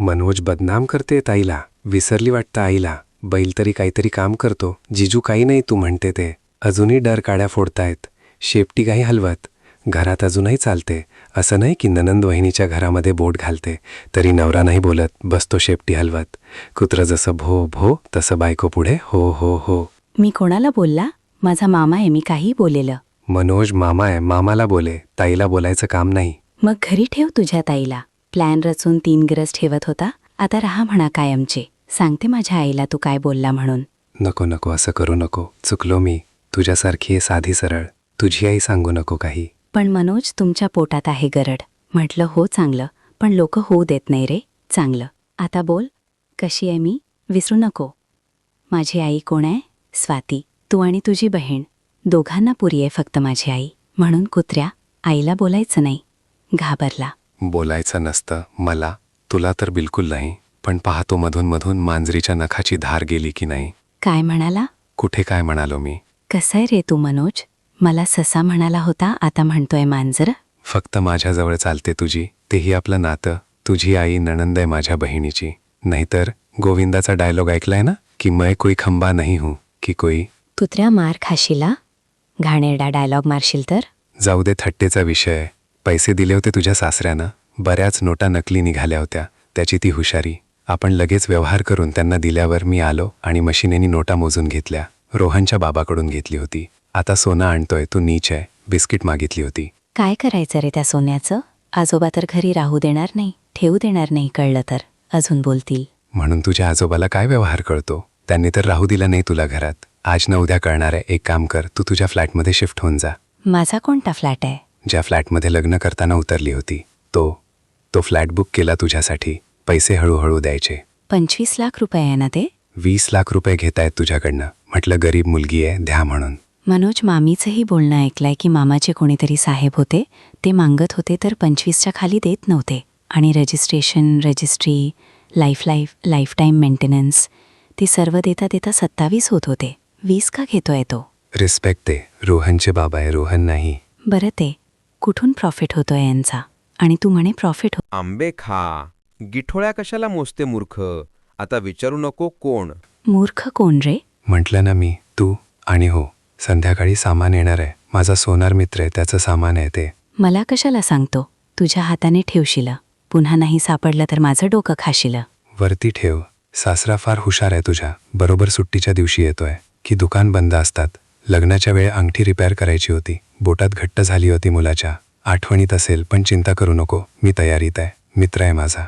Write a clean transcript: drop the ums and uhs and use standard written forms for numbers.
मनोज बदनाम करते ताईला. विसरली वाटतं आईला. बैल तरी काहीतरी काम करतो. जिजू काही नाही तू म्हणते ते. अजूनही डर काड्या फोडतायत. शेपटी काही हलवत. घरात अजूनही चालते. असं नाही की ननंद वहिनीच्या घरामध्ये बोट घालते तरी नवरा नाही बोलत, बसतो शेपटी हलवत. कुत्रं जसं भो भो तसं बायको पुढे हो हो हो. मी कोणाला बोलला? माझा मामा आहे, मी काही बोलेलं. मनोज मामा आहे, मामाला बोले, ताईला बोलायचं काम नाही. मग घरी ठेव तुझ्या ताईला. प्लॅन रचून 3 गिरस ठेवत होता, आता राहा म्हणा कायमचे. सांगते माझ्या आईला तू काय बोलला म्हणून. नको नको असं करू नको. चुकलो मी. तुझ्यासारखी आहे साधी सरळ. तुझी आई सांगू नको काही. पण मनोज तुमच्या पोटात आहे गरड. म्हटलं हो चांगलं, पण लोक होऊ देत नाही रे चांगलं. आता बोल, कशी आहे मी? विसरू नको. माझी आई कोण आहे? स्वाती. तू आणि तुझी बहीण दोघांना पुरी आहे फक्त माझी आई. म्हणून कुत्र्या, आईला बोलायचं नाही. घाबरला. बोलायचं नसतं मला. तुला तर बिलकुल नाही. पण पाहतो मधून मधून मांजरीच्या नखाची धार गेली की नाही. काय म्हणाला? कुठे काय म्हणालो मी? कसंय रे तू मनोज? मला ससा म्हणाला होता, आता म्हणतोय मांजर. फक्त माझ्याजवळ चालते तुझी, तेही आपलं नातं. तुझी आई नणंद आहे माझ्या बहिणीची. नाहीतर गोविंदाचा डायलॉग ऐकलाय ना, की मैं कोई खंबा नहीं हूं की कोई. कुत्र्या मार खाशीला? घाणेरडा डायलॉग मारशील तर? जाऊ दे, थट्टेचा विषय. पैसे दिले होते तुझ्या सासऱ्यानं. बऱ्याच नोटा नकली निघाल्या होत्या. त्याची ती हुशारी. आपण लगेच व्यवहार करून त्यांना दिल्यावर मी आलो आणि मशिनेनी नोटा मोजून घेतल्या. रोहनच्या बाबाकडून घेतली होती. आता सोनं आणतोय, तू नीच आहे. बिस्किट मागितली होती. काय करायचं रे त्या सोन्याचं? आजोबा तर घरी राहू देणार नाही, ठेवू देणार नाही, कळलं तर अजून बोलतील. म्हणून तुझ्या आजोबाला काय व्यवहार करतो? त्यांनी तर राहू दिला नाही तुला घरात. आज ना उद्या कळणार आहे. एक काम कर, तू तुझ्या फ्लॅटमध्ये शिफ्ट होऊन जा. माझा कोणता फ्लॅट आहे? ज्या फ्लॅटमध्ये लग्न करताना उतरली होती तो फ्लॅट बुक केला तुझ्यासाठी. पैसे हळूहळू द्यायचे. 25 लाख रुपये आहे ना ते? 20 लाख रुपये घेतायत तुझ्याकडनं. म्हटलं गरीब मुलगी आहे, द्या म्हणून. मनोज, मामीचंही बोलणं ऐकलंय की मामाचे कोणीतरी साहेब होते, ते मागत होते तर 25च्या खाली देत नव्हते. आणि registration, registry, life time maintenance ते सर्व देता देता 27 होत होते. 20 का घेतोय तो? रिस्पेक्ट दे. रोहनचे बाबा आहे, रोहन नाही. बरं, ते कुठून प्रॉफिट होतोय यांचा? आणि तू म्हणे प्रॉफिट हो. आंबे खा. गिठोळ्या कशाला मोजते मूर्ख? आता विचारू नको कोण. मूर्ख कोण रे? म्हटलं ना मी, तू. आणि हो, संध्याकाळी सामान येणार आहे. माझा सोनार मित्र आहे, त्याचं सामान आहे ते. मला कशाला सांगतो? तुझ्या हाताने ठेवशील. पुन्हा नाही सापडलं तर माझं डोकं खाशील. वरती ठेव. सासरा फार हुशार आहे तुझ्या. बरोबर सुट्टीच्या दिवशी येतोय की दुकान बंद असतात. लग्नाच्या वेळे अंगठी रिपेअर करायची होती. बोटात घट्ट झाली होती मुलाच्या. आठवणीत असेल, पण चिंता करू नको, मी तयारीत आहे. मित्र आहे माझा.